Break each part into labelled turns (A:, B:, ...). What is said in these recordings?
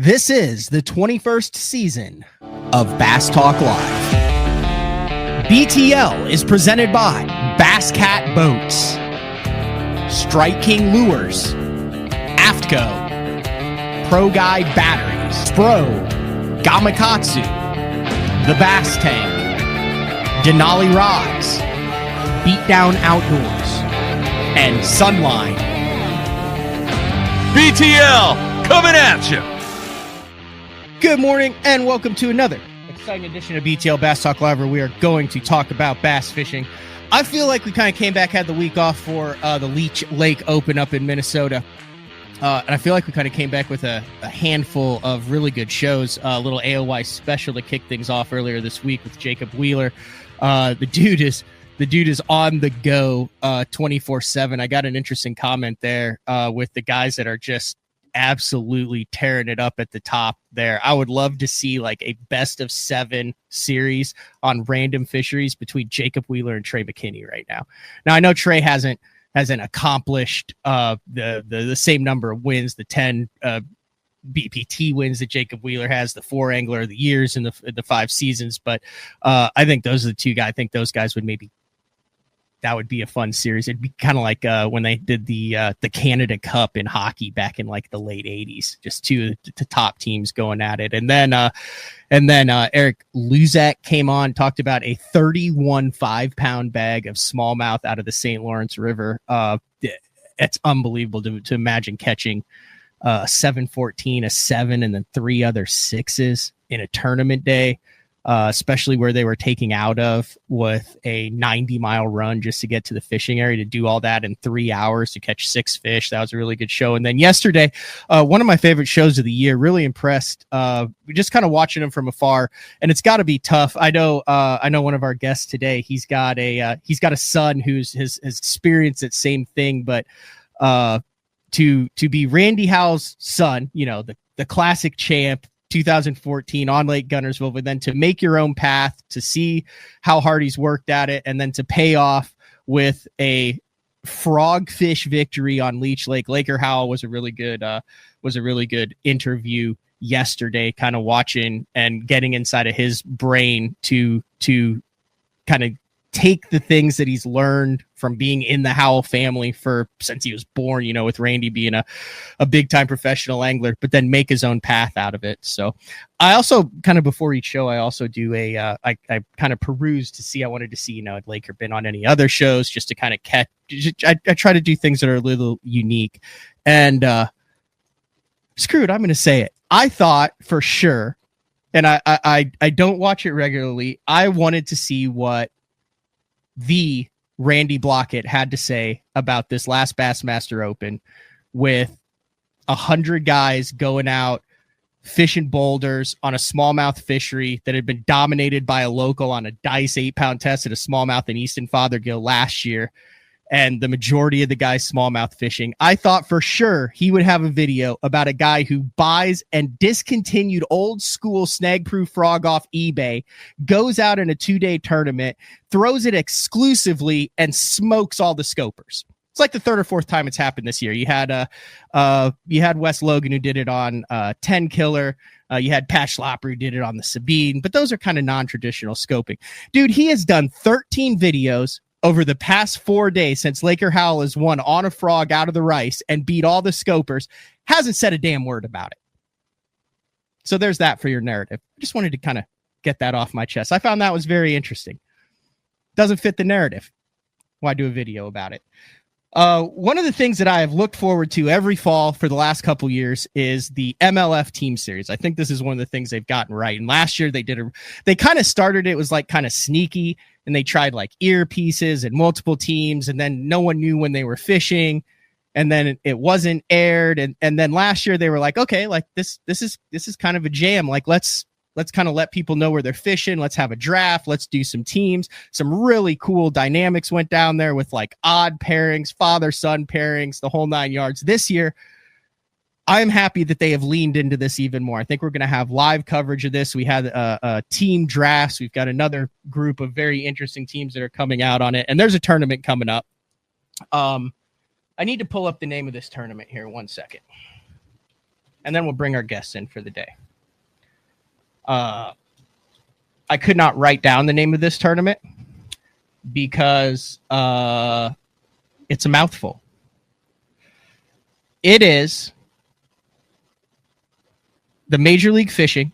A: This is the 21st season of Bass Talk Live. BTL is presented by Bass Cat Boats, Strike King Lures, AFTCO, Pro Guide Batteries, Spro, Gamakatsu, The Bass Tank, Denali Rods, Beatdown Outdoors, and Sunline.
B: BTL coming at you.
A: Good morning and welcome to another exciting edition of BTL Bass Talk Live, where we are going to talk about bass fishing. I feel like we kind of came back, had the week off for the Leech Lake Open up in Minnesota. And I feel like we kind of came back with a handful of really good shows. A little AOY special to kick things off earlier this week with Jacob Wheeler. The dude is on the go 24/7. I got an interesting comment there with the guys that are just absolutely tearing it up at the top there. I would love to see like a best of 7 series on random fisheries between Jacob Wheeler and Trey McKinney right now. Now I know Trey hasn't accomplished the same number of wins, the 10 BPT wins that Jacob Wheeler has, the 4 Angler of the Years in the 5 seasons, but I think those are the two guys. I think those guys that would be a fun series. It'd be kind of like when they did the Canada Cup in hockey back in like the late 80s, just two the top teams going at it. And then Eric Luzak came on, talked about a 31 5-pound bag of smallmouth out of the St. Lawrence River. It's unbelievable to imagine catching 714, a 7, and then 3 other 6s in a tournament day. Especially where they were taking out of with a 90-mile run just to get to the fishing area, to do all that in 3 hours to catch 6 fish. That was a really good show. And then yesterday, one of my favorite shows of the year, really impressed. Just kind of watching him from afar, and it's got to be tough. I know one of our guests today, he's got a son who's has experienced that same thing, but to be Randy Howell's son, you know, the classic champ, 2014 on Lake Gunnersville, but then to make your own path, to see how hard he's worked at it, and then to pay off with a frogfish victory on Leech Lake. Laker Howell was a really good interview yesterday, kind of watching and getting inside of his brain to kind of take the things that he's learned from being in the Howell family since he was born, you know, with Randy being a big time professional angler, but then make his own path out of it. So I also kind of, before each show, I also do I kind of peruse to see, I wanted to see, you know, had Laker been on any other shows, just to kind of catch, I try to do things that are a little unique. And screwed, I'm going to say it. I thought for sure, and I don't watch it regularly, I wanted to see what the Randy Blockett had to say about this last Bassmaster Open, with 100 guys going out fishing boulders on a smallmouth fishery that had been dominated by a local on a dice 8-pound test at a smallmouth in Easton Fothergill last year, and the majority of the guys smallmouth fishing. I thought for sure he would have a video about a guy who buys and discontinued old school snag-proof frog off eBay, goes out in a 2-day tournament, throws it exclusively, and smokes all the scopers. It's like the 3rd or 4th time it's happened this year. You had Wes Logan, who did it on 10 Killer. You had Pat Schlapper, who did it on the Sabine, but those are kind of non-traditional scoping. Dude, he has done 13 videos over the past 4 days since Laker Howell has won on a frog out of the rice and beat all the scopers. Hasn't said a damn word about it. So there's that for your narrative. I just wanted to kind of get that off my chest. I found that was very interesting. Doesn't fit the narrative. Why do a video about it? One of the things that I have looked forward to every fall for the last couple years is the MLF Team Series. I think this is one of the things they've gotten right. And last year they kind of started, it was like kind of sneaky, and they tried like earpieces and multiple teams, and then no one knew when they were fishing, and then it wasn't aired. And then last year they were like, okay, like this is kind of a jam. Like let's kind of let people know where they're fishing. Let's have a draft. Let's do some teams. Some really cool dynamics went down there with like odd pairings, father-son pairings, the whole 9 yards. This year, I'm happy that they have leaned into this even more. I think we're going to have live coverage of this. We had a team drafts. We've got another group of very interesting teams that are coming out on it. And there's a tournament coming up. I need to pull up the name of this tournament here. 1 second. and then we'll bring our guests in for the day. I could not write down the name of this tournament because it's a mouthful. It is the Major League Fishing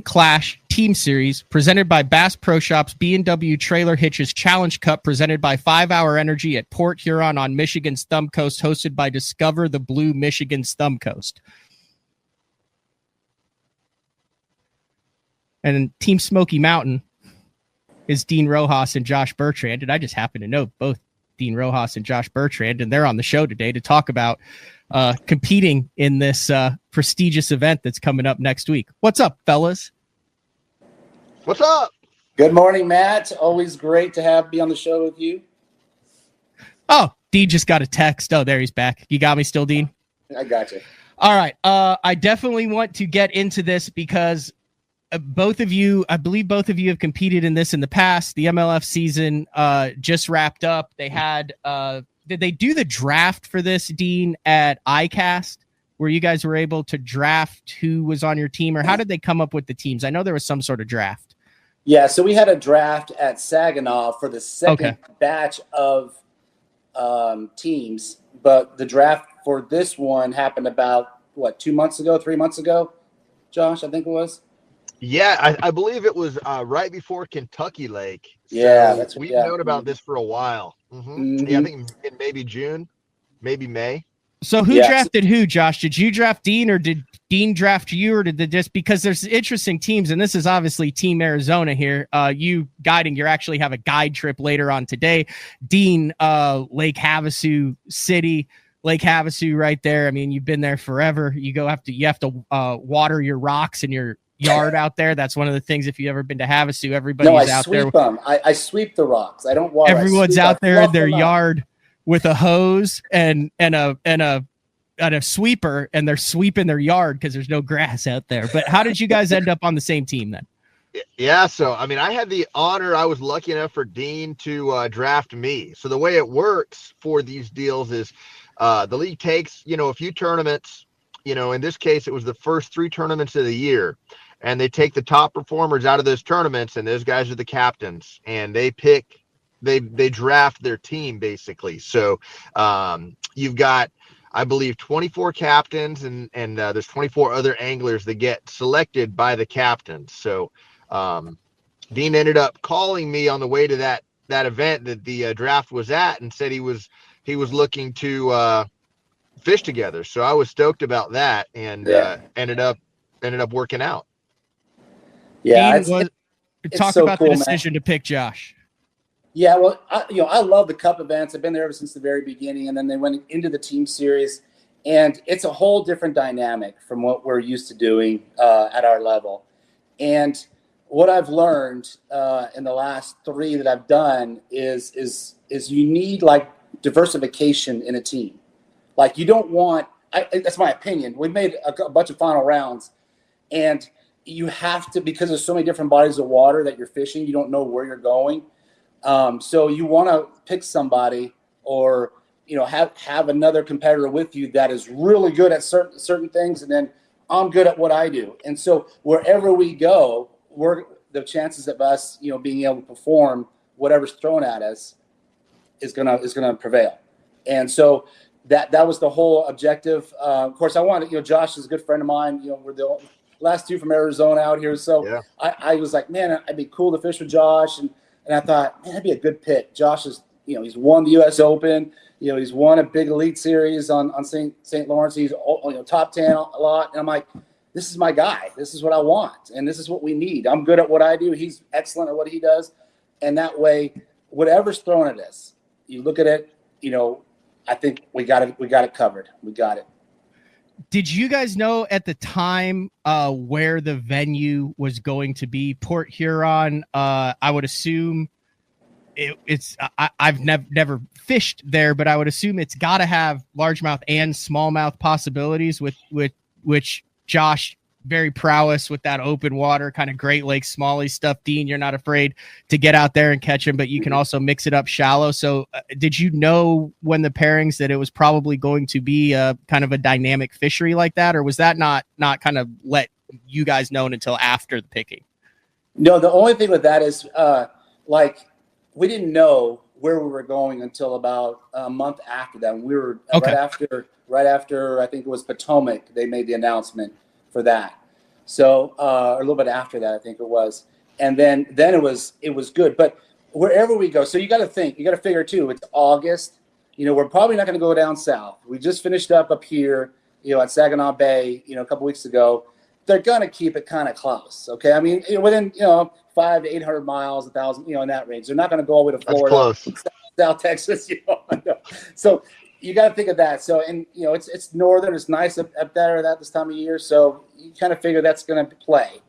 A: Clash Team Series presented by Bass Pro Shops B&W Trailer Hitches Challenge Cup presented by 5 Hour Energy at Port Huron on Michigan's Thumb Coast, hosted by Discover the Blue Michigan's Thumb Coast. And Team Smoky Mountain is Dean Rojas and Josh Bertrand. And I just happen to know both Dean Rojas and Josh Bertrand, and they're on the show today to talk about competing in this prestigious event that's coming up next week. What's up, fellas?
C: What's up?
D: Good morning, Matt. Always great to be on the show with you.
A: Oh, Dean just got a text. Oh, there he's back. You got me still, Dean?
D: I got you.
A: All right. I definitely want to get into this because I believe both of you have competed in this in the past. The MLF season just wrapped up. They had, did they do the draft for this, Dean, at ICAST, where you guys were able to draft who was on your team, or how did they come up with the teams? I know there was some sort of draft.
D: Yeah, so we had a draft at Saginaw for the second batch of teams, but the draft for this one happened about, 3 months ago, Josh, I think it was?
C: Yeah, I believe it was right before Kentucky Lake. So
D: yeah,
C: we've known about this for a while. Mm-hmm. Yeah, I think in maybe June, maybe May.
A: So who drafted who, Josh? Did you draft Dean, or did Dean draft you, or did they just, because there's interesting teams, and this is obviously Team Arizona here. You guiding, you actually have a guide trip later on today. Dean, Lake Havasu City. Lake Havasu right there. I mean, you've been there forever. You have to water your rocks in your yard out there. That's one of the things. If you've ever been to Havasu, everybody's out there.
D: I sweep the rocks. I don't water.
A: Everyone's out there in their yard with a hose and a sweeper, and they're sweeping their yard because there's no grass out there. But how did you guys end up on the same team then?
C: Yeah, so I mean, I had the honor. I was lucky enough for Dean to draft me. So the way it works for these deals is the league takes, a few tournaments. In this case, it was the first 3 tournaments of the year, and they take the top performers out of those tournaments, and those guys are the captains, and they draft their team basically. So you've got, I believe, 24 captains, and there's 24 other anglers that get selected by the captains. So Dean ended up calling me on the way to that event that the draft was at, and said he was looking to fish together. So I was stoked about that, and ended up working out.
D: Yeah,
A: talk
D: so
A: about
D: cool,
A: the decision to pick Josh.
D: Yeah, well, I love the Cup events. I've been there ever since the very beginning, and then they went into the Team Series, and it's a whole different dynamic from what we're used to doing at our level. And what I've learned in the last 3 that I've done is you need like diversification in a team. Like, you don't want, that's my opinion. We made a bunch of final rounds, and you have to, because there's so many different bodies of water that you're fishing, you don't know where you're going. So you want to pick somebody, or have another competitor with you that is really good at certain things, and then I'm good at what I do. And so wherever we go, the chances of us being able to perform whatever's thrown at us is gonna prevail. And so that was the whole objective. Of course, I wanted, Josh is a good friend of mine. We're the last 2 from Arizona out here. So yeah. I was like, man, it'd be cool to fish with Josh. And I thought, man, that'd be a good pick. Josh is, he's won the U.S. Open. He's won a big elite series on St. Lawrence. He's, top 10 a lot. And I'm like, this is my guy. This is what I want. And this is what we need. I'm good at what I do. He's excellent at what he does. And that way, whatever's thrown at us, you look at it, I think we got it covered. We got it.
A: Did you guys know at the time where the venue was going to be? Port Huron, I would assume it's. I've never fished there, but I would assume it's got to have largemouth and smallmouth possibilities, with which Josh very prowess with that open water, kind of Great Lakes Smalley stuff. Dean, you're not afraid to get out there and catch them, but you can also mix it up shallow. So did you know when the pairings that it was probably going to be a kind of a dynamic fishery like that? Or was that not kind of let you guys know until after the picking?
D: No, the only thing with that is like we didn't know where we were going until about a month after that. We were right after I think it was Potomac, they made the announcement for that. So a little bit after that, I think it was. And then it was good. But wherever we go, so you got to figure too, it's August. We're probably not going to go down south. We just finished up here, at Saginaw Bay, a couple weeks ago. They're going to keep it kind of close. Okay. I mean, within, 500 to 800 miles, 1,000, in that range. They're not going to go all the way to Florida, South Texas, So you got to think of that. So, and it's northern, it's nice up there at this time of year. So you kind of figure that's going to play.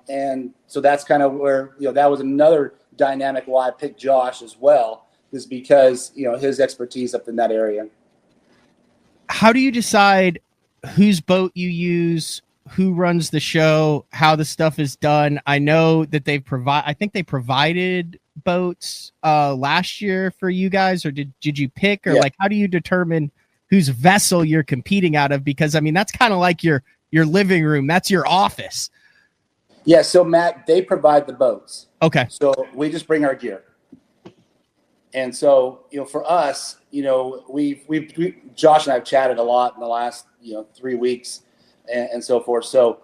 D: And so that's kind of where, that was another dynamic why I picked Josh as well, is because, his expertise up in that area.
A: How do you decide whose boat you use, who runs the show, how the stuff is done? I know that I think they provided boats last year for you guys, or did you pick, or like, how do you determine whose vessel you're competing out of? Because I mean, that's kind of like your living room. That's your office.
D: Yeah. So Matt, they provide the boats.
A: Okay.
D: So we just bring our gear. And so, for us, we Josh and I have chatted a lot in the last, 3 weeks and so forth. So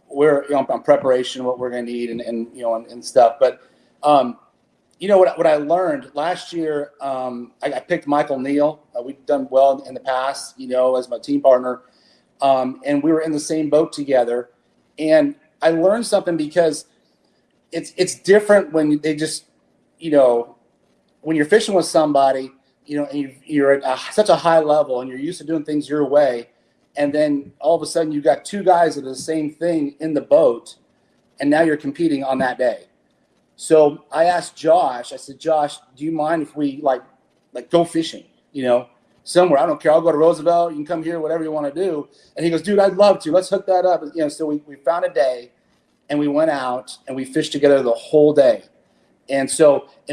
D: we're on preparation, what we're going to need and stuff. But, what I learned last year, I picked Michael Neal. We've done well in the past, as my team partner. And we were in the same boat together. And I learned something because it's different when they just, when you're fishing with somebody, and you're at such a high level and you're used to doing things your way. And then all of a sudden you got two guys that are the same thing in the boat. And now you're competing on that day. So I asked Josh, I said, Josh, do you mind if we like go fishing, somewhere? I don't care. I'll go to Roosevelt. You can come here, whatever you want to do. And he goes, dude, I'd love to. Let's hook that up. So we found a day and we went out and we fished together the whole day. And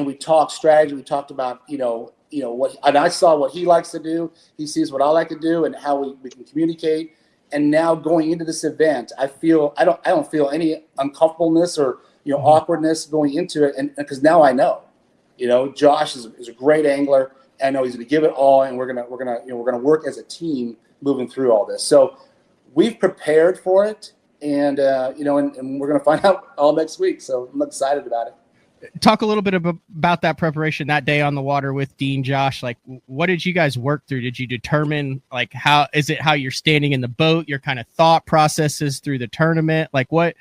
D: we talked strategy. We talked about, what, and I saw what he likes to do. He sees what I like to do and how we can communicate. And now going into this event, I don't feel any uncomfortableness or, awkwardness going into it. And because now I know, Josh is a great angler. I know he's going to give it all. And we're going to work as a team moving through all this. So we've prepared for it and we're going to find out all next week. So I'm excited about it.
A: Talk a little bit about that preparation that day on the water with Dean, Josh. Like, what did you guys work through? Did you determine how you're standing in the boat, your kind of thought processes through the tournament? Like what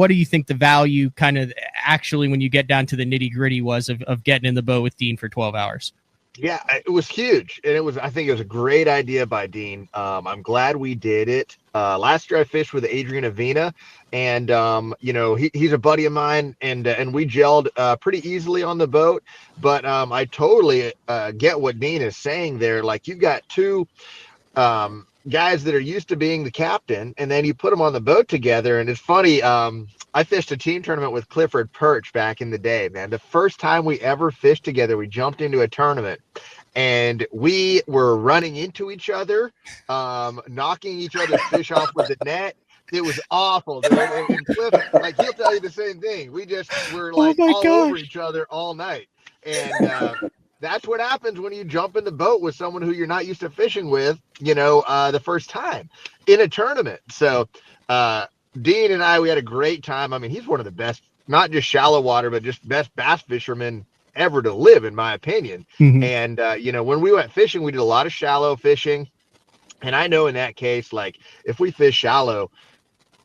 A: do you think the value kind of actually, when you get down to the nitty gritty, was of getting in the boat with Dean for 12 hours?
C: Yeah, it was huge. And I think it was a great idea by Dean. I'm glad we did it. Last year I fished with Adrian Avina, and he's a buddy of mine, and we gelled pretty easily on the boat. But I totally get what Dean is saying there. Like, you've got two guys that are used to being the captain, and then you put them on the boat together. And it's funny, I fished a team tournament with Clifford Perch back in the day, man. The first time we ever fished together, we jumped into a tournament and we were running into each other, knocking each other's fish off with the net. It was awful. And Cliff, he'll tell you the same thing. We just were over each other all night. And that's what happens when you jump in the boat with someone who you're not used to fishing with, the first time in a tournament. So, Dean and I, we had a great time. I mean, he's one of the best, not just shallow water, but just best bass fishermen ever to live, in my opinion. Mm-hmm. And, when we went fishing, we did a lot of shallow fishing. And I know in that case, if we fish shallow,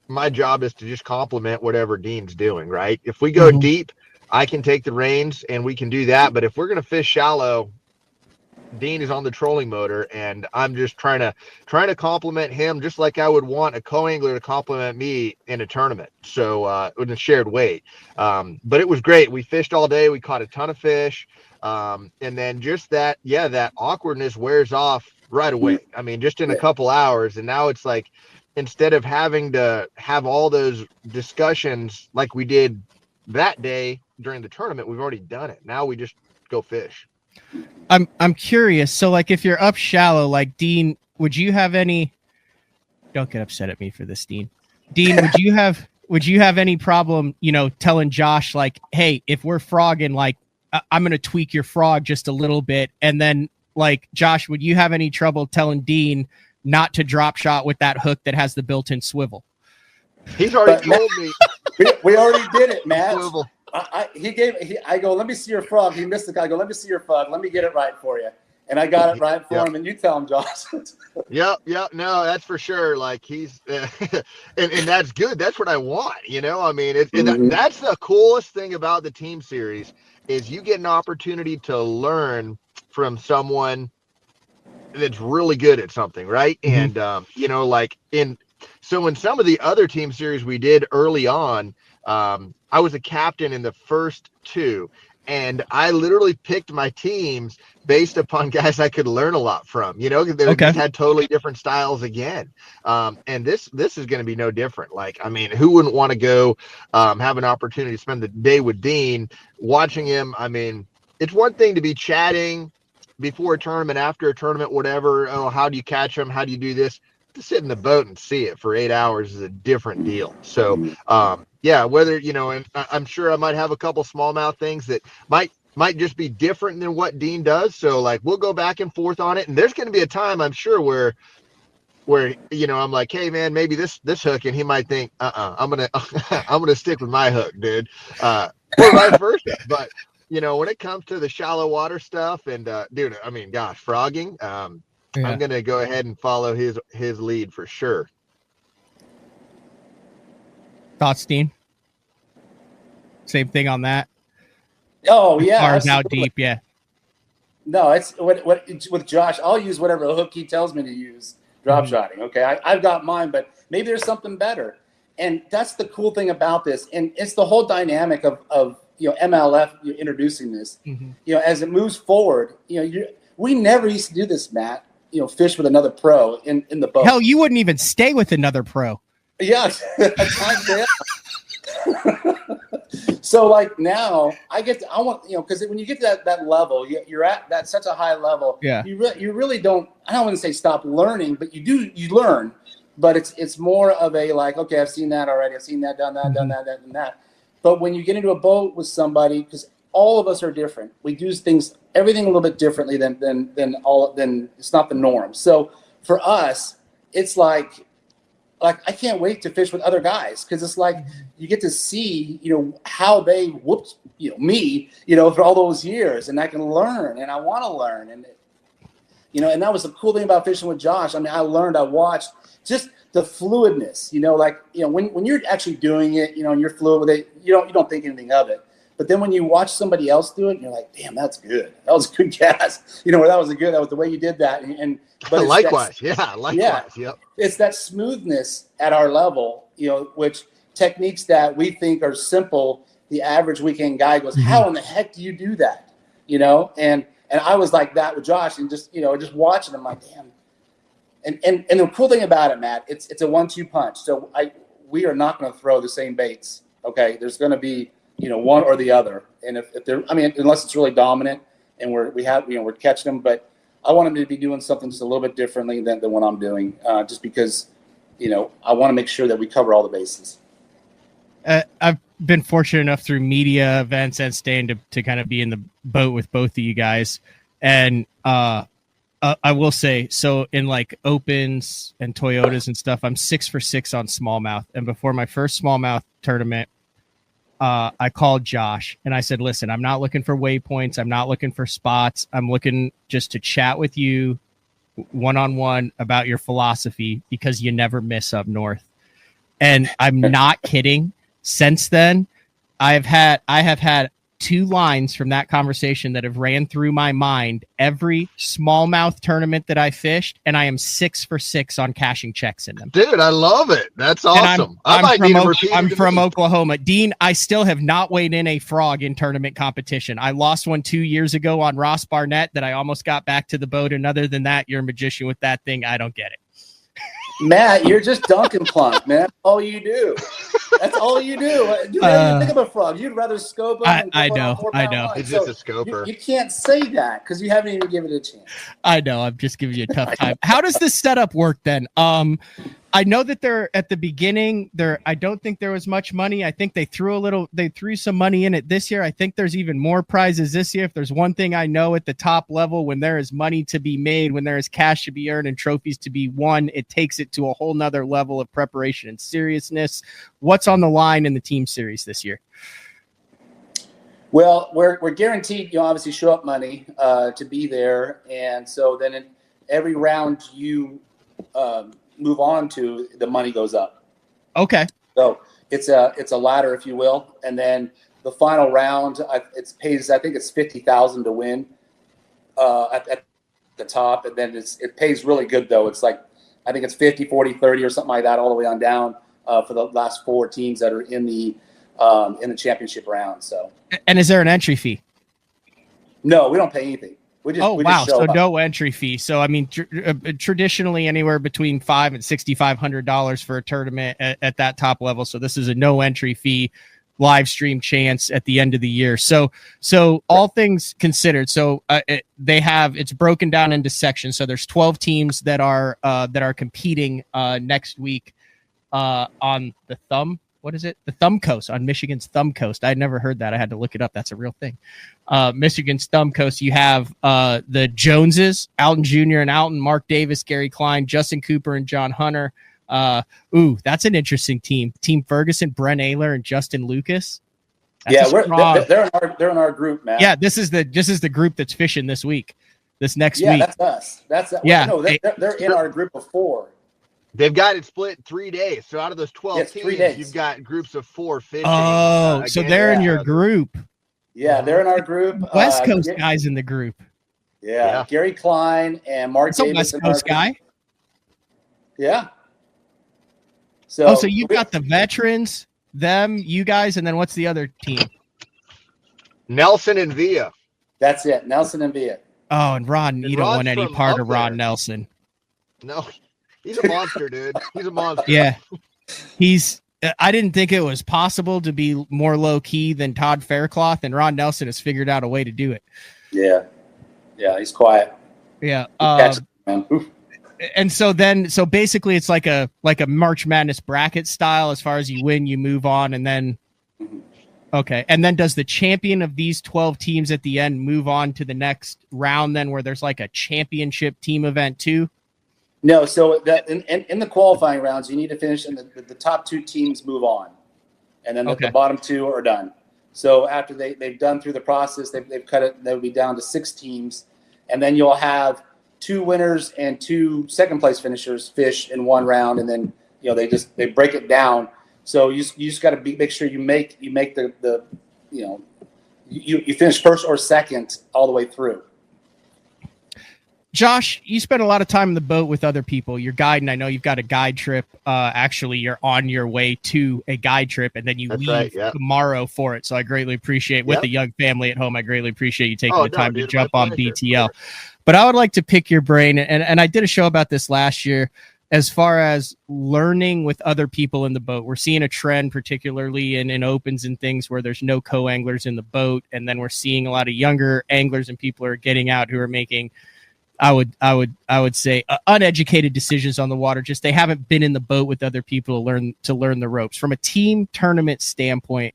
C: my job is to just complement whatever Dean's doing, right? If we go deep, I can take the reins and we can do that. But if we're going to fish shallow, Dean is on the trolling motor, and I'm just trying to compliment him, just like I would want a co-angler to compliment me in a tournament. So with a shared weight. But it was great. We fished all day. We caught a ton of fish. And then just that awkwardness wears off right away. I mean, just in a couple hours. And now it's like, instead of having to have all those discussions like we did that day during the tournament, we've already done it. Now we just go fish.
A: I'm curious. So like if you're up shallow, like Dean, would you have any, don't get upset at me for this, Dean. Dean, would you have any problem, telling Josh like, hey, if we're frogging, like I'm going to tweak your frog just a little bit. And then like, Josh, would you have any trouble telling Dean not to drop shot with that hook that has the built-in swivel?
C: He's already told me.
D: We already did it, Matt.
C: Swivel.
D: I go, let me see your frog. He missed the guy. I go, let me see your frog. Let me get it right for you. And I got it right for him. And you tell him, Josh.
C: Yep. No, that's for sure. Like he's, and that's good. That's what I want. I mean, that's the coolest thing about the team series is you get an opportunity to learn from someone that's really good at something. Right. And, so in some of the other team series we did early on, I was a captain in the first two, and I literally picked my teams based upon guys I could learn a lot from. They had totally different styles again. And this is going to be no different. Like, I mean, who wouldn't want to go have an opportunity to spend the day with Dean, watching him? I mean, it's one thing to be chatting before a tournament, after a tournament, whatever. Oh, how do you catch them? How do you do this? To sit in the boat and see it for 8 hours is a different deal. So, whether, and I'm sure I might have a couple smallmouth things that might just be different than what Dean does. So like, we'll go back and forth on it. And there's going to be a time, I'm sure, where, I'm like, hey man, maybe this hook. And he might think, I'm going to stick with my hook, dude. Or vice versa. But when it comes to the shallow water stuff and, dude, I mean, gosh, frogging, I'm going to go ahead and follow his lead for sure.
A: Thoughts, Dean? Same thing on that?
D: Oh, yeah.
A: Bars out deep, yeah.
D: No, it's with Josh, I'll use whatever hook he tells me to use, drop shotting, okay? I've got mine, but maybe there's something better. And that's the cool thing about this. And it's the whole dynamic of MLF introducing this. As it moves forward, we never used to do this, Matt. Fish with another pro in the boat.
A: Hell, you wouldn't even stay with another pro.
D: Yes. So like now I want, because when you get to that level, you're at that such a high level.
A: Yeah.
D: You really don't, I don't want to say stop learning, but you learn, but it's more of a like, okay, I've seen that already. I've seen that, done that, done that. But when you get into a boat with somebody, because all of us are different. We do everything a little bit differently than it's not the norm. So for us, it's like I can't wait to fish with other guys because it's like you get to see, how they whooped, me, for all those years, and I can learn and I want to learn. And, and that was the cool thing about fishing with Josh. I mean, I watched just the fluidness, when you're actually doing it, and you're fluid with it, you don't think anything of it. But then when you watch somebody else do it, and you're like, damn, that's good. That was a good cast. That was the way you did that. But
C: likewise. Yep.
D: It's that smoothness at our level, which techniques that we think are simple, the average weekend guy goes, how in the heck do you do that? And I was like that with Josh and just watching him like, damn. And the cool thing about it, Matt, it's a 1-2 punch. So we are not going to throw the same baits. Okay. There's going to be, one or the other. And if they're, unless it's really dominant and we're catching them, but I want them to be doing something just a little bit differently than what I'm doing, just because, I want to make sure that we cover all the bases.
A: I've been fortunate enough through media events and staying to kind of be in the boat with both of you guys. And, I will say, so in like opens and Toyotas and stuff, I'm 6 for 6 on smallmouth. And before my first smallmouth tournament, I called Josh and I said, listen, I'm not looking for waypoints. I'm not looking for spots. I'm looking just to chat with you one-on-one about your philosophy because you never miss up north. And I'm not kidding. Since then, I have had 2 lines from that conversation that have ran through my mind every smallmouth tournament that I fished, and I am 6 for 6 on cashing checks in them.
C: Dude, I love it. That's awesome.
A: I'm from Oklahoma. Dean, I still have not weighed in a frog in tournament competition. I lost one 2 years ago on Ross Barnett that I almost got back to the boat, and other than that, you're a magician with that thing. I don't get it.
D: Matt, you're just dunking plunk, man. That's all you do. That's all you do. You think of a frog. You'd rather scope them.
A: I know.
C: He's just a scoper.
D: You can't say that because you haven't even given it a chance.
A: I know. I'm just giving you a tough time. How does this setup work then? I know that they're at the beginning there. I don't think there was much money. I think they threw some money in it this year. I think there's even more prizes this year. If there's one thing I know at the top level, when there is money to be made, when there is cash to be earned and trophies to be won, it takes it to a whole nother level of preparation and seriousness. What's on the line in the team series this year?
D: Well, we're guaranteed, obviously show up money to be there. And so then in every round you move on to, the money goes up.
A: Okay.
D: So it's a ladder, if you will. And then the final round, I think it's 50,000 to win at the top. And then it pays really good though. It's like, I think it's 50, 40, 30 or something like that, all the way on down for the last 4 teams that are in the championship round. So. And
A: is there an entry fee?
D: No, we don't pay anything. We just show up.
A: No entry fee. So I mean, traditionally anywhere between $500 and $6,500 for a tournament at that top level. So this is a no entry fee live stream chance at the end of the year. So all things considered, so it's broken down into sections. So there's 12 teams that are competing next week on the the Thumb Coast, on Michigan's Thumb Coast. I'd never heard that. I had to look it up. That's a real thing. Michigan's Thumb Coast. You have the Joneses, Alton Jr. and Alton, Mark Davis, Gary Klein, Justin Cooper, and John Hunter. That's an interesting team. Team Ferguson, Brent Ayler, and Justin Lucas.
D: They're in our group, man.
A: Yeah, this is the group that's fishing this week. This next week.
D: Yeah, that's us. They're in our group of 4.
C: They've got it split 3 days. So out of those 12 teams, you've got groups of 4 fishing.
A: Oh, so they're in your group.
D: Yeah, they're in our group.
A: West Coast guys in the group.
D: Yeah. Gary Klein and Mark Davis.
A: That's a West Coast guy?
D: Yeah. So
A: you've got the veterans, them, you guys, and then what's the other team?
C: Nelson and Villa.
D: That's it, Nelson and Villa.
A: Oh, and Ron, you don't want any part of Ron Nelson.
C: No. He's a monster, dude. He's a monster.
A: Yeah. I didn't think it was possible to be more low key than Todd Faircloth, and Ron Nelson has figured out a way to do it.
D: Yeah. Yeah, he's quiet.
A: Yeah. And so basically it's like a March Madness bracket style. As far as you win, you move on, and then okay. And then does the champion of these 12 teams at the end move on to the next round then, where there's like a championship team event too?
D: No, so that in the qualifying rounds, you need to finish, and the top 2 teams move on, and then the bottom 2 are done. So after they've done through the process, they've cut it. They'll be down to 6 teams, and then you'll have 2 winners and 2 second place finishers fish in one round, and then they break it down. So you just got to make sure you make the you finish first or second all the way through.
A: Josh, you spend a lot of time in the boat with other people. You're guiding. I know you've got a guide trip. Actually, you're on your way to a guide trip, and then you leave tomorrow for it. So I greatly appreciate, with a young family at home, I greatly appreciate you taking the time to jump on BTL. But I would like to pick your brain, and I did a show about this last year, as far as learning with other people in the boat. We're seeing a trend, particularly in opens and things, where there's no co-anglers in the boat, and then we're seeing a lot of younger anglers and people who are getting out who are making, I would say, uneducated decisions on the water. Just they haven't been in the boat with other people to learn the ropes. From a team tournament standpoint,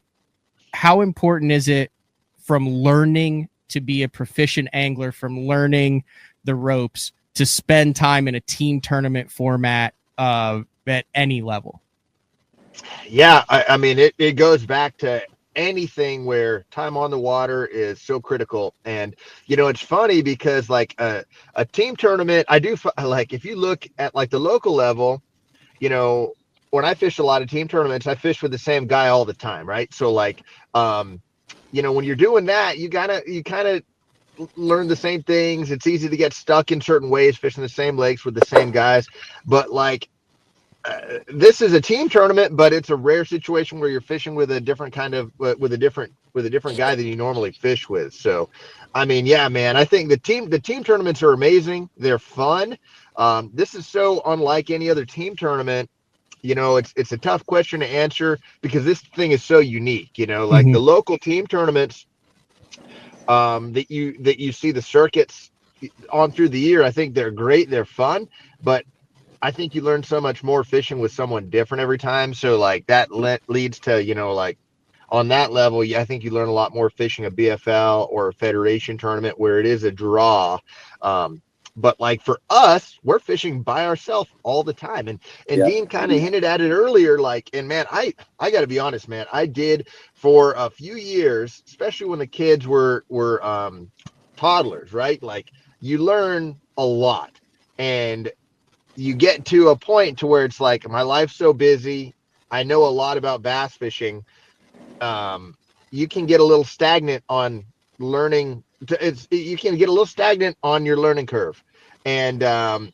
A: how important is it, from learning to be a proficient angler, from learning the ropes, to spend time in a team tournament format at any level?
C: Yeah, I mean, it goes back to anything where time on the water is so critical. And it's funny because like a team tournament, I do like, if you look at like the local level, when I fish a lot of team tournaments, I fish with the same guy all the time, right? So like when you're doing that, you kind of learn the same things. It's easy to get stuck in certain ways fishing the same lakes with the same guys. But like this is a team tournament, but it's a rare situation where you're fishing with a different kind of with a different guy than you normally fish with. So I mean, yeah, man, I think the team tournaments are amazing. They're fun. This is so unlike any other team tournament. It's a tough question to answer because this thing is so unique. Like the local team tournaments that you see the circuits on through the year. I think they're great, they're fun, but I think you learn so much more fishing with someone different every time. So like that leads to, like on that level, I think you learn a lot more fishing a BFL or a federation tournament where it is a draw. But like for us, we're fishing by ourselves all the time. And Dean kind of hinted at it earlier, like, and man, I got to be honest, man, I did for a few years, especially when the kids were toddlers, right? Like you learn a lot and you get to a point to where it's like, my life's so busy. I know a lot about bass fishing. You can get a little stagnant on learning. You can get a little stagnant on your learning curve. And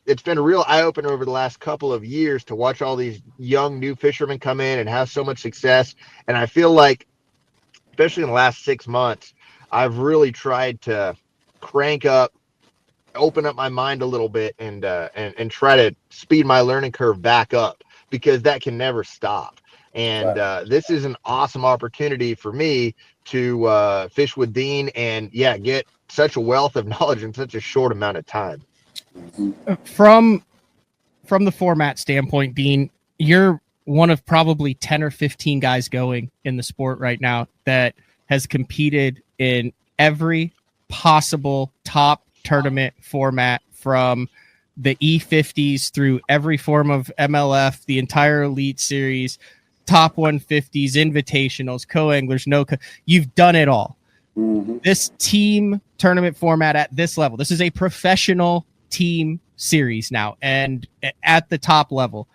C: it's been a real eye-opener over the last couple of years to watch all these young new fishermen come in and have so much success. And I feel like, especially in the last 6 months, I've really tried to crank up, open up my mind a little bit, and try to speed my learning curve back up, because that can never stop. And this is an awesome opportunity for me to fish with Dean and get such a wealth of knowledge in such a short amount of time.
A: From the format standpoint, Dean, you're one of probably 10 or 15 guys going in the sport right now that has competed in every possible top tournament format, from the E50s through every form of MLF, the entire Elite Series, top 150s, invitationals, co-anglers, you've done it all. This team tournament format at this level, this is a professional team series now, and at the top level,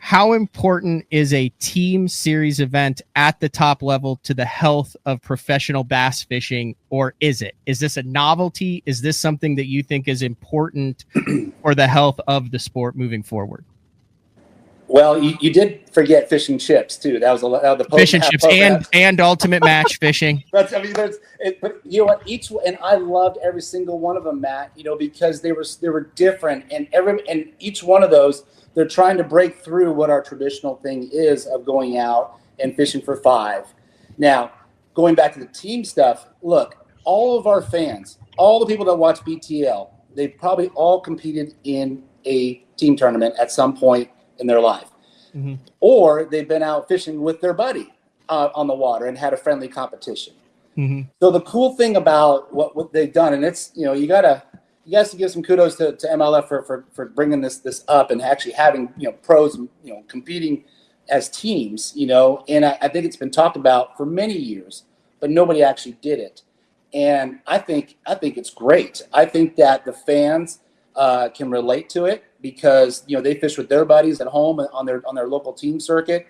A: how important is a team series event at the top level to the health of professional bass fishing? Or is this a novelty? Is this something that you think is important for the health of the sport moving forward?
D: Well, you did forget fish and chips too. That was the
A: fish and chips and ultimate match fishing.
D: But you know what? And I loved every single one of them, Matt. Because they were different, and each one of those, they're trying to break through what our traditional thing is of going out and fishing for 5. Now, going back to the team stuff, look, all of our fans, all the people that watch BTL, they probably all competed in a team tournament at some point in their life, or they've been out fishing with their buddy on the water and had a friendly competition. So the cool thing about what they've done, and it's, you guys to give some kudos to MLF for bringing this up and actually having pros competing as teams, and I think it's been talked about for many years, but nobody actually did it. And I think it's great. I think that the fans can relate to it, because they fish with their buddies at home on their local team circuit,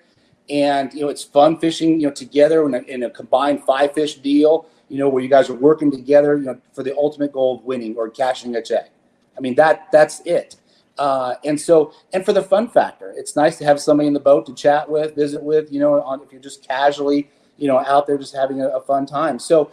D: and it's fun fishing together in a combined 5-fish deal, where you guys are working together for the ultimate goal of winning or cashing a check. I mean, that's it. And for the fun factor, it's nice to have somebody in the boat to chat with, visit with, if you're just casually out there just having a fun time. So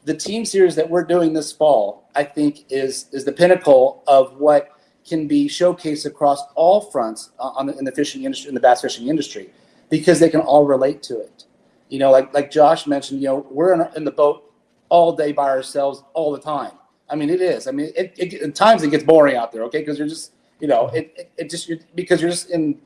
D: the team series that we're doing this fall, I think is the pinnacle of what can be showcased across all fronts in the fishing industry, in the bass fishing industry, because they can all relate to it. Like Josh mentioned, we're in the boat all day by ourselves all the time. I mean, it is. I mean, at times it gets boring out there, okay? Because you're just, because you're just in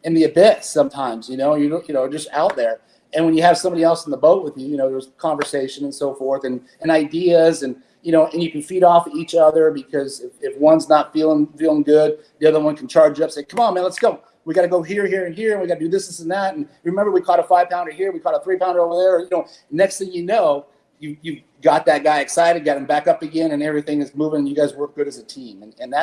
D: the abyss sometimes, just out there. And when you have somebody else in the boat with you, there's conversation and so forth, and ideas, and and you can feed off each other, because if one's not feeling good, the other one can charge you up, say, come on, man, let's go. We got to go here, and here, and we got to do this, and that. And remember, we caught a 5-pounder here, we caught a 3-pounder over there. Next thing you know, you got that guy excited, got him back up again, and everything is moving. And you guys work good as a team, and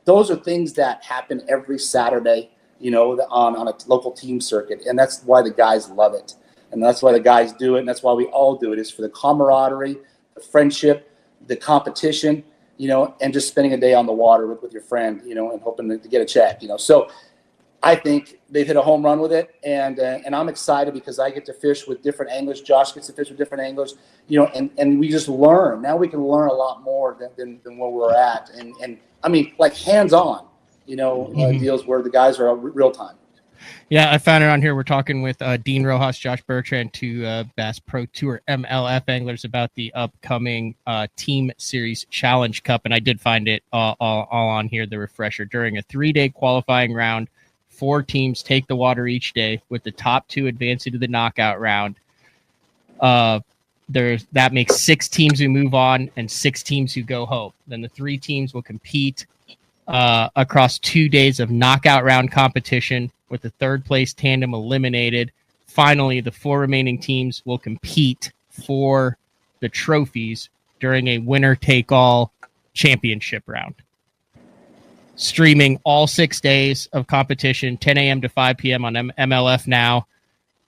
D: those are things that happen every Saturday, on a local team circuit, and that's why the guys love it, and that's why the guys do it, and that's why we all do it. Is for the camaraderie, the friendship, the competition, and just spending a day on the water with your friend, and hoping to get a check, So I think they've hit a home run with it, and I'm excited because I get to fish with different anglers. Josh gets to fish with different anglers, and we just learn. Now we can learn a lot more than where we're at, and I mean, like hands-on. deals where the guys are real time.
A: Yeah, I found it on here. We're talking with Dean Rojas, Josh Bertrand, two Bass Pro Tour MLF anglers about the upcoming Team Series Challenge Cup. And I did find it all on here, the refresher. During a 3-day qualifying round, 4 teams take the water each day, with the top 2 advancing to the knockout round. That makes 6 teams who move on and 6 teams who go home. Then the 3 teams will compete across 2 days of knockout round competition, with the 3rd place tandem eliminated. Finally, the 4 remaining teams will compete for the trophies during a winner-take-all championship round. Streaming all 6 days of competition, 10 a.m. to 5 p.m. on MLF Now,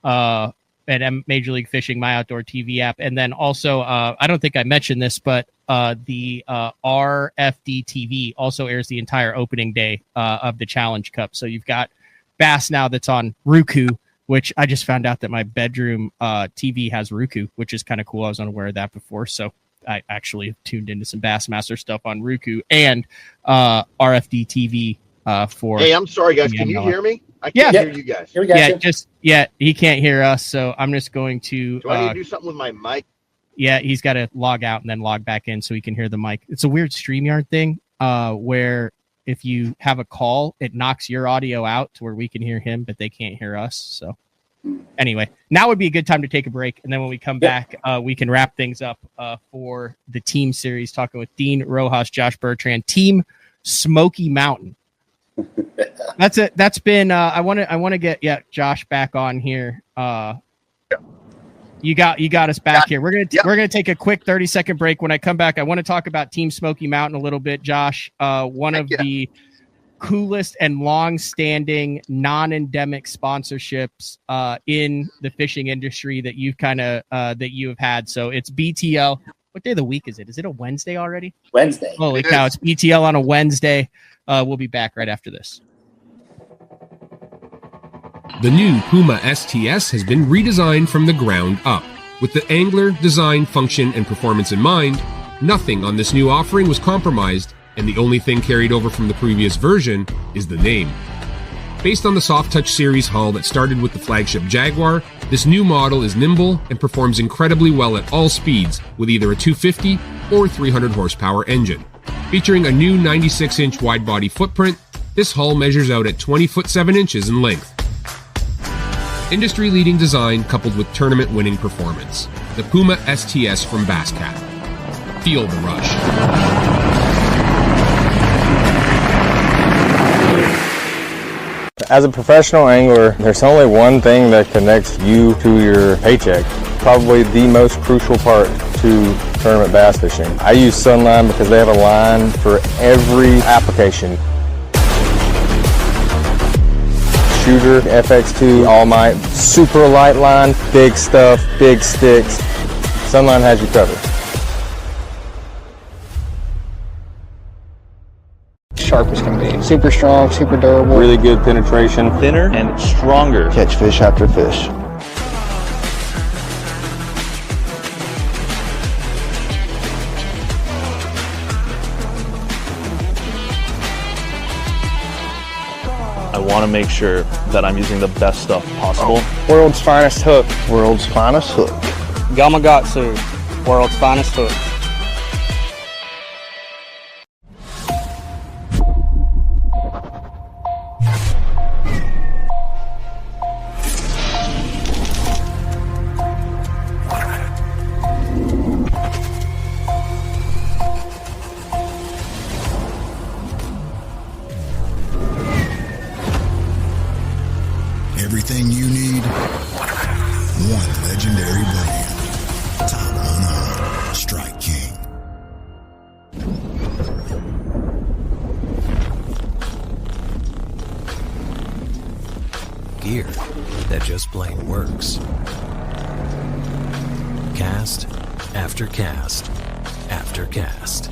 A: and Major League Fishing, My Outdoor TV app. And then also, I don't think I mentioned this, but the RFD TV also airs the entire opening day of the Challenge Cup. So you've got Bass Now that's on Roku, which I just found out that my bedroom TV has Roku, which is kind of cool. I was unaware of that before. So I actually tuned into some Bassmaster stuff on Roku and RFD TV for.
C: Hey, I'm sorry, guys. Can you hear me? I can't hear you guys.
D: Here we go.
A: He can't hear us. So I'm just going to.
C: Do I need to do something with my mic?
A: Yeah, he's got to log out and then log back in so he can hear the mic. It's a weird StreamYard thing where if you have a call, it knocks your audio out to where we can hear him, but they can't hear us. So anyway, now would be a good time to take a break. And then when we come back, we can wrap things up for the Team Series, talking with Dean Rojas, Josh Bertrand, Team Smoky Mountain. That's it. That's been, I want to get Josh back on here. You got us back here. We're gonna take a quick 30-second break. When I come back, I want to talk about Team Smoky Mountain a little bit, Josh. One of the coolest and long-standing non-endemic sponsorships in the fishing industry that you've that you have had. So it's BTL. What day of the week is it? Is it a Wednesday already?
D: Wednesday.
A: Holy cow! It's BTL on a Wednesday. We'll be back right after this.
E: The new Puma STS has been redesigned from the ground up. With the angler, design, function, and performance in mind, nothing on this new offering was compromised, and the only thing carried over from the previous version is the name. Based on the Soft Touch series hull that started with the flagship Jaguar, this new model is nimble and performs incredibly well at all speeds with either a 250 or 300 horsepower engine. Featuring a new 96-inch wide-body footprint, this hull measures out at 20 foot 7 inches in length. Industry-leading design coupled with tournament-winning performance. The Puma STS from Basscat. Feel the rush.
F: As a professional angler, there's only one thing that connects you to your paycheck. Probably the most crucial part to tournament bass fishing. I use Sunline because they have a line for every application. Shooter, FX2, All Might, super light line, big stuff, big sticks. Sunline has you covered.
G: Sharp as can be. Super strong, super durable.
F: Really good penetration.
H: Thinner and stronger.
F: Catch fish after fish.
H: I want to make sure that I'm using the best stuff possible.
G: World's finest hook.
F: World's finest hook.
G: Gamakatsu. World's finest hook.
I: Everything you need, one legendary brand. Top 100, Strike King.
J: Gear that just plain works. Cast after cast after cast.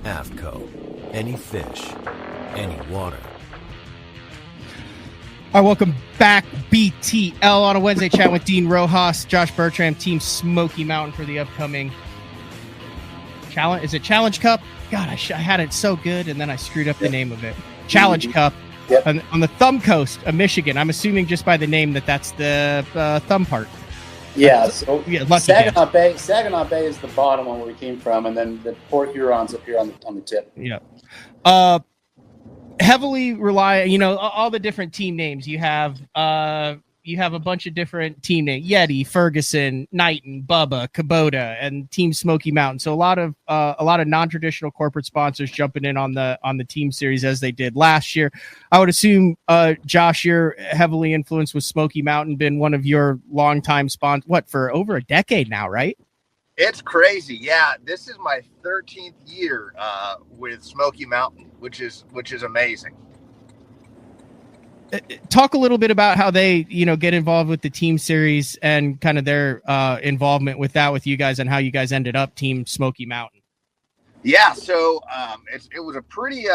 J: Avco. Any fish, any water.
A: All right, welcome back, BTL, on a Wednesday chat with Dean Rojas, Josh Bertrand, Team Smoky Mountain for the upcoming challenge. Is it Challenge Cup? God, I had it so good, and then I screwed up the name of it. Challenge Cup on the Thumb Coast of Michigan. I'm assuming just by the name that's the thumb part.
D: Yeah, so
A: Saginaw
D: Bay is the bottom one where we came from, and then the Port Huron's up here on the tip.
A: Yeah. Heavily rely, all the different team names. You have a bunch of different team names: Yeti, Ferguson, Knighton, Bubba, Kubota, and Team Smoky Mountain. So a lot of non-traditional corporate sponsors jumping in on the team series as they did last year. I would assume, Josh, you're heavily influenced with Smoky Mountain, been one of your longtime sponsors, for over a decade now, right?
C: It's crazy. Yeah, this is my 13th year with Smoky Mountain, which is amazing.
A: Talk a little bit about how they, get involved with the team series and kind of their involvement with you guys, and how you guys ended up Team Smoky Mountain.
C: Yeah, so it was a pretty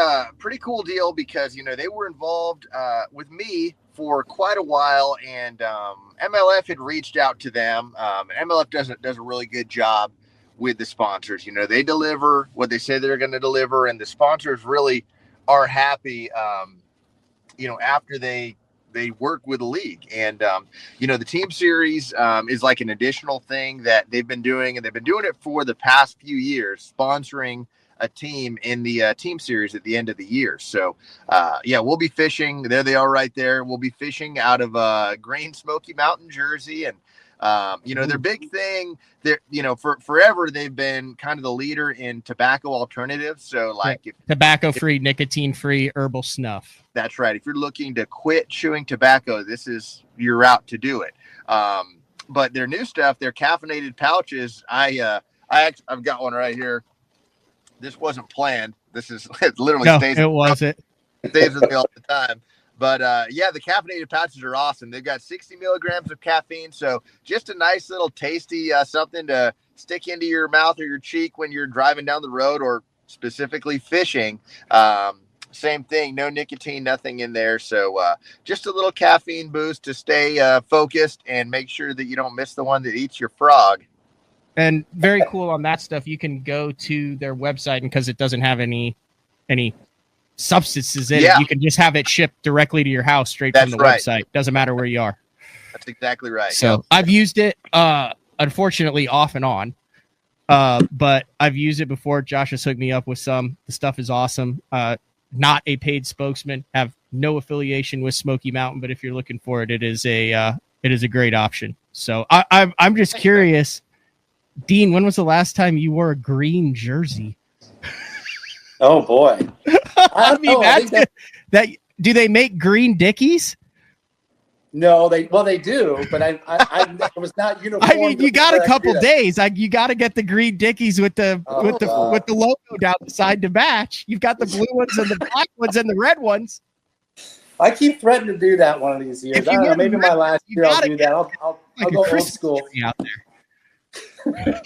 C: cool deal because they were involved with me for quite a while, and MLF had reached out to them. MLF does a really good job with the sponsors. They deliver what they say they're going to deliver, and the sponsors really are happy. After they work with the league, and the team series is like an additional thing that they've been doing, and they've been doing it for the past few years, sponsoring a team in the team series at the end of the year. So we'll be fishing. There they are right there. We'll be fishing out of Green Smoky Mountain, Jersey. And their big thing, they're, for forever, they've been kind of the leader in tobacco alternatives. So
A: tobacco-free, nicotine-free herbal snuff.
C: That's right. If you're looking to quit chewing tobacco, this is your route to do it. But their new stuff, their caffeinated pouches, I've got one right here. This wasn't planned. It literally stays.
A: It wasn't.
C: It stays with me all the time. But the caffeinated pouches are awesome. They've got 60 milligrams of caffeine, so just a nice little tasty something to stick into your mouth or your cheek when you're driving down the road or specifically fishing. Same thing, no nicotine, nothing in there. So just a little caffeine boost to stay focused and make sure that you don't miss the one that eats your frog.
A: And very cool on that stuff. You can go to their website, and because it doesn't have any substances in it, you can just have it shipped directly to your house straight from the website. Doesn't matter where you are.
C: That's exactly right.
A: So I've used it, unfortunately, off and on. But I've used it before. Josh has hooked me up with some. The stuff is awesome. Not a paid spokesman. Have no affiliation with Smoky Mountain, but if you're looking for it, it is a great option. So I'm just curious, Dean, when was the last time you wore a green jersey?
D: Oh boy!
A: I mean, that. Do they make green Dickies?
D: No, they do, but I was not uniform.
A: I mean, you got a couple days. You got to get the green Dickies with the logo down the side to match. You've got the blue ones and the black ones and the red ones.
D: I keep threatening to do that one of these years. I don't know. Maybe my last year I'll do that. I'll go old school.
A: Out there.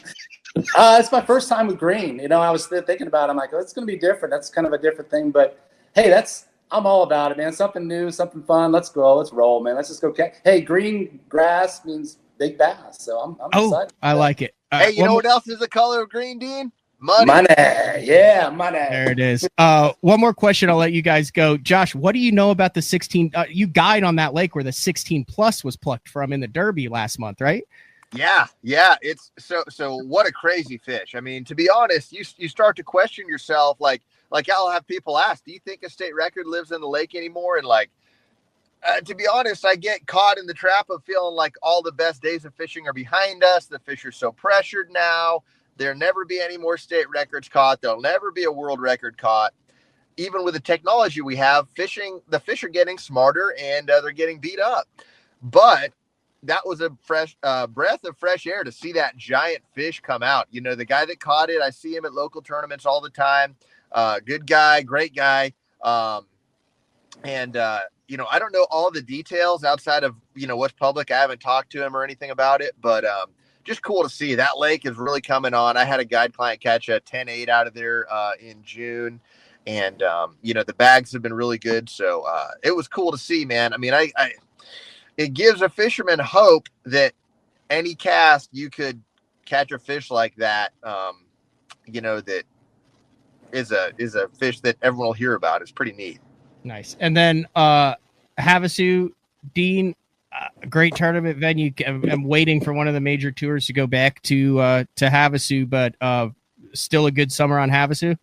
D: It's my first time with green. I was thinking about it. I'm like, it's going to be different. That's kind of a different thing. But hey, I'm all about it, man. Something new, something fun. Let's go. Let's roll, man. Let's just go. Hey, green grass means big bass. So I'm excited.
A: I like it.
C: Hey, you know what else is the color of green, Dean? Money.
D: Yeah, money.
A: There it is. One more question. I'll let you guys go. Josh, what do you know about the 16? You guide on that lake where the 16 plus was plucked from in the Derby last month, right?
C: Yeah. It's so what a crazy fish. I mean, to be honest, you start to question yourself. Like I'll have people ask, do you think a state record lives in the lake anymore? And to be honest, I get caught in the trap of feeling like all the best days of fishing are behind us. The fish are so pressured now. There'll never be any more state records caught. There'll never be a world record caught. Even with the technology we have, the fish are getting smarter and they're getting beat up. But that was a fresh breath of fresh air to see that giant fish come out. The guy that caught it, I see him at local tournaments all the time. Good guy, great guy. I don't know all the details outside of, what's public. I haven't talked to him or anything about it, but just cool to see. That lake is really coming on. I had a guide client catch a 10-8 out of there in June. And, the bags have been really good. So it was cool to see, man. I mean, it gives a fisherman hope that any cast you could catch a fish like that, that is a fish that everyone will hear about. It's pretty neat.
A: Nice. And then Havasu, Dean, great tournament venue. I'm waiting for one of the major tours to go back to Havasu, but still a good summer on Havasu.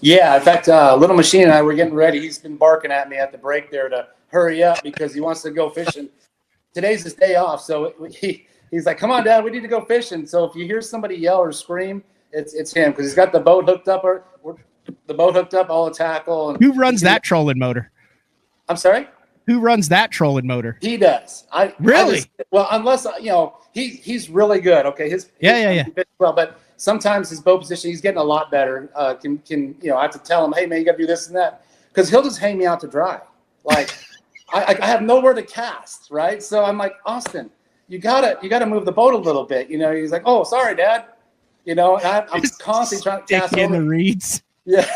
D: Yeah, in fact, Little Machine and I were getting ready. He's been barking at me at the break there to hurry up because he wants to go fishing. Today's his day off, so he's like, "Come on, Dad, we need to go fishing." So if you hear somebody yell or scream, it's him because he's got the boat hooked up, all the tackle. And
A: who runs that trolling motor?
D: I'm sorry.
A: Who runs that trolling motor?
D: He does.
A: Really?
D: Unless he's really good. Okay,
A: yeah.
D: Well, but sometimes his boat position, he's getting a lot better. I have to tell him, hey man, you got to do this and that, because he'll just hang me out to dry. Like I have nowhere to cast, right? So I'm like, Austin, you gotta move the boat a little bit. He's like, oh, sorry, Dad. And I'm constantly trying to cast
A: in the reeds.
D: Yeah.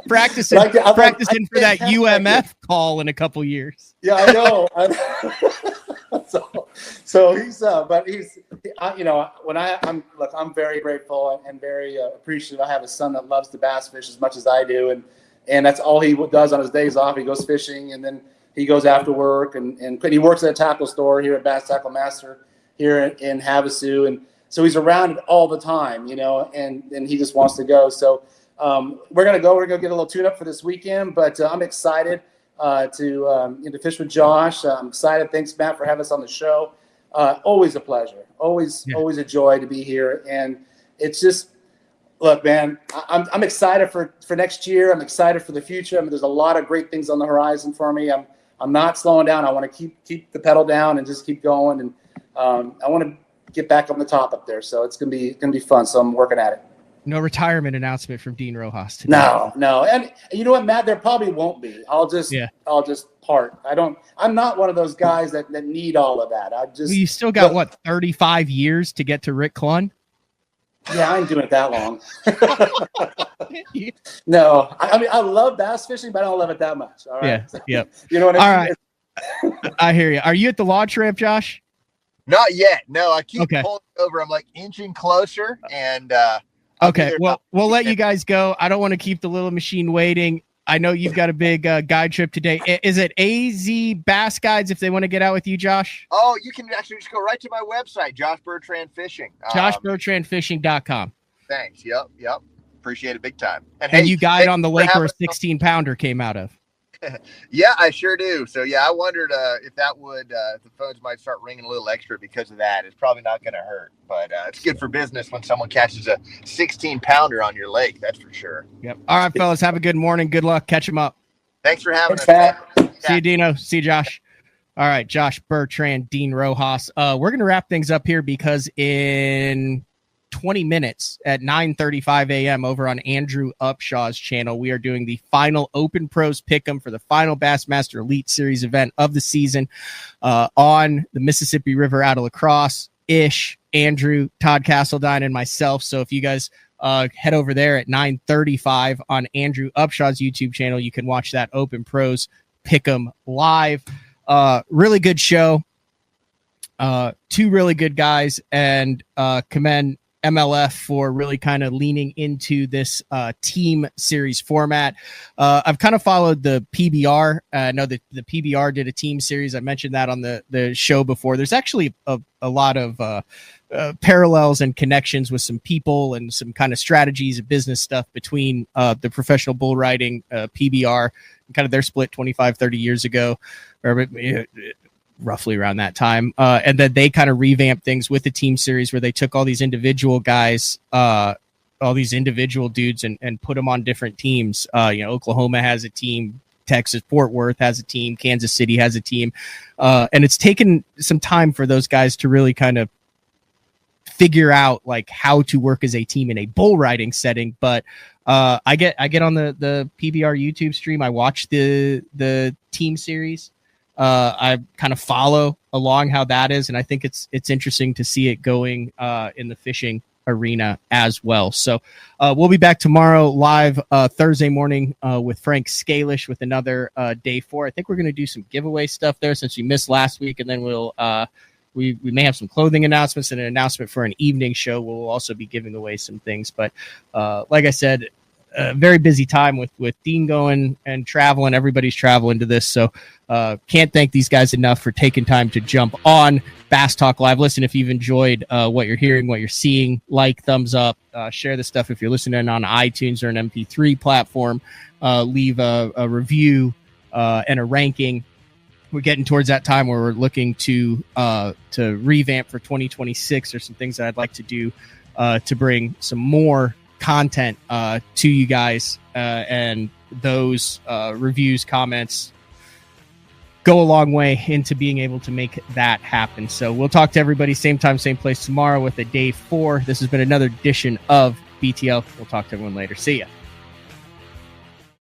A: practicing for that UMF call in a couple years.
D: Yeah, I know. So he's, I'm very grateful and very appreciative. I have a son that loves to bass fish as much as I do, and that's all he does on his days off. He goes fishing, and then he goes after work, and he works at a tackle store here at Bass Tackle Master here in Havasu, and so he's around it all the time, and he just wants to go. So we're gonna get a little tune up for this weekend, but I'm excited to fish with Josh. I'm excited. Thanks, Matt, for having us on the show. Always a pleasure. Always a joy to be here. And it's just, look, man, I'm excited for next year. I'm excited for the future. I mean, there's a lot of great things on the horizon for me. I'm not slowing down. I want to keep the pedal down and just keep going. And I want to get back on the top up there. So it's gonna be fun. So I'm working at it.
A: No retirement announcement from Dean Rojas today.
D: No. And you know what, Matt? There probably won't be. I'll just part. I'm not one of those guys that need all of that.
A: You still got 35 years to get to Rick Clunn?
D: Yeah, I ain't doing it that long. No, I mean, I love bass fishing, but I don't love it that much. All right.
A: Yeah. Yep.
D: You know what I mean?
A: All right. I hear you. Are you at the launch ramp, Josh?
C: Not yet. No, I keep pulling over. I'm like inching closer, and
A: okay. Well, we'll let you guys go. I don't want to keep the Little Machine waiting. I know you've got a big guide trip today. Is it AZ Bass Guides if they want to get out with you, Josh?
C: Oh, you can actually just go right to my website, Josh Bertrand Fishing.
A: JoshBertrandFishing.com.
C: Thanks. Yep. Appreciate it big time.
A: And you guide on the lake where a 16-pounder came out of.
C: Yeah, I sure do. So yeah, I wondered if that would if the phones might start ringing a little extra because of that. It's probably not going to hurt, but it's good for business when someone catches a 16-pounder on your lake. That's for sure.
A: Yep. All right, fellas, have a good morning. Good luck. Catch them up.
C: Thanks for having us.
A: See you, Dino. See you, Josh. All right, Josh Bertrand, Dean Rojas. We're going to wrap things up here because in 20 minutes at 9:35 a.m. over on Andrew Upshaw's channel, we are doing the final Open Pros Pick'em for the final Bassmaster Elite Series event of the season on the Mississippi River out of La Crosse. Andrew, Todd Castledine, and myself. So if you guys head over there at 9:35 on Andrew Upshaw's YouTube channel, you can watch that Open Pros Pick'em live. Really good show. Two really good guys, and commend MLF for really kind of leaning into this team series format. I've kind of followed the PBR. I know that the PBR did a team series. I mentioned that on the show before. There's actually a lot of parallels and connections with some people and some kind of strategies and business stuff between the professional bull riding PBR and kind of their split 25, 30 years ago, or roughly around that time. And then they kind of revamped things with the team series where they took all these individual guys, all these individual dudes and put them on different teams. Oklahoma has a team, Texas, Fort Worth has a team, Kansas City has a team. And it's taken some time for those guys to really kind of figure out like how to work as a team in a bull riding setting. But I get on the PBR YouTube stream. I watch the team series. I kind of follow along how that is, and I think it's interesting to see it going in the fishing arena as well. So we'll be back tomorrow live Thursday morning with Frank Scalish with another day 4. I think we're going to do some giveaway stuff there since we missed last week, and then we'll we may have some clothing announcements and an announcement for an evening show. We'll also be giving away some things, but like I said, a very busy time with Dean going and traveling. Everybody's traveling to this, so can't thank these guys enough for taking time to jump on Bass Talk Live. Listen, if you've enjoyed what you're hearing, what you're seeing, like, thumbs up, share the stuff. If you're listening on iTunes or an MP3 platform, leave a review and a ranking. We're getting towards that time where we're looking to revamp for 2026. There's some things that I'd like to do to bring some more content to you guys, and those reviews, comments go a long way into being able to make that happen. So we'll talk to everybody same time, same place tomorrow with a day 4. This has been another edition of BTL. We'll talk to everyone later. See ya.